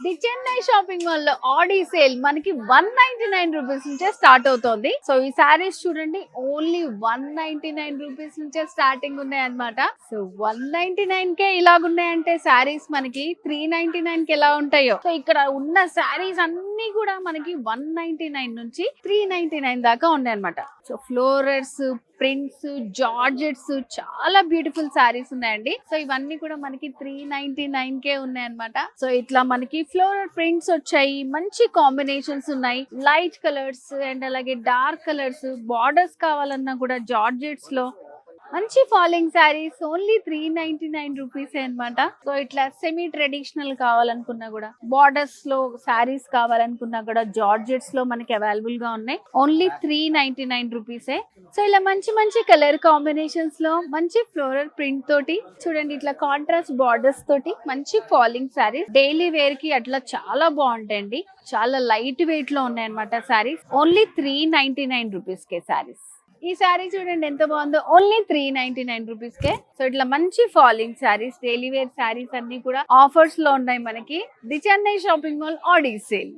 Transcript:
The Chennai shopping mall లో Audi sale మనకి 199 rupees నుంచే స్టార్ట్ అవుతోంది. సో ఈ సారీస్ చూడండి, ఓన్లీ 199 రూపీస్ నుంచే స్టార్టింగ్ ఉన్నాయి అన్నమాట. సో 199 కే ఇలాగున్నాయంటే సారీస్ మనకి 399 కి ఎలా ఉంటాయో, సో ఇక్కడ ఉన్న సారీస్ అన్ని కూడా మనకి 199 నుంచి 399 దాకా ఉన్నాయి అన్నమాట. సో ఫ్లోరర్స్, ప్రింట్స్, జార్జెట్స్, చాలా బ్యూటిఫుల్ సారీస్ ఉన్నాయండి. సో ఇవన్నీ కూడా మనకి 399 కే ఉన్నాయి అన్నమాట. సో ఇట్లా మనకి ఫ్లోరల్ ప్రింట్స్ వచ్చాయి, మంచి కాంబినేషన్స్ ఉన్నాయి, లైట్ కలర్స్ అండ్ అలాగే డార్క్ కలర్స్. బార్డర్స్ కావాలన్నా కూడా జార్జెట్స్ లో మంచి ఫాలింగ్ శారీస్ ఓన్లీ 399 రూపీస్ అనమాట. సో ఇట్లా సెమీ ట్రెడిషనల్ కావాలనుకున్నా కూడా, బార్డర్స్ లో శారీస్ కావాలనుకున్నా కూడా జార్జెట్స్ లో మనకి అవైలబుల్ గా ఉన్నాయి. ఓన్లీ 399 రూపీసే. సో ఇలా మంచి మంచి కలర్ కాంబినేషన్స్ లో మంచి ఫ్లోరల్ ప్రింట్ తోటి చూడండి, ఇట్లా కాంట్రాస్ట్ బార్డర్స్ తోటి మంచి ఫాలింగ్ శారీస్ డైలీ వేర్ కి అట్లా చాలా బాగుంటాయండి. చాలా లైట్ వెయిట్ లో ఉన్నాయి అనమాట శారీస్. ఓన్లీ 399 రూపీస్ కే శారీస్. ఈ శారీ చూడండి ఎంత బాగుందో, ఓన్లీ 399 రూపీస్ కే. సో ఇట్లా మంచి falling saris, daily wear saris అన్ని కూడా ఆఫర్స్ లో ఉన్నాయి మనకి the Chennai shopping mall Aadi sale.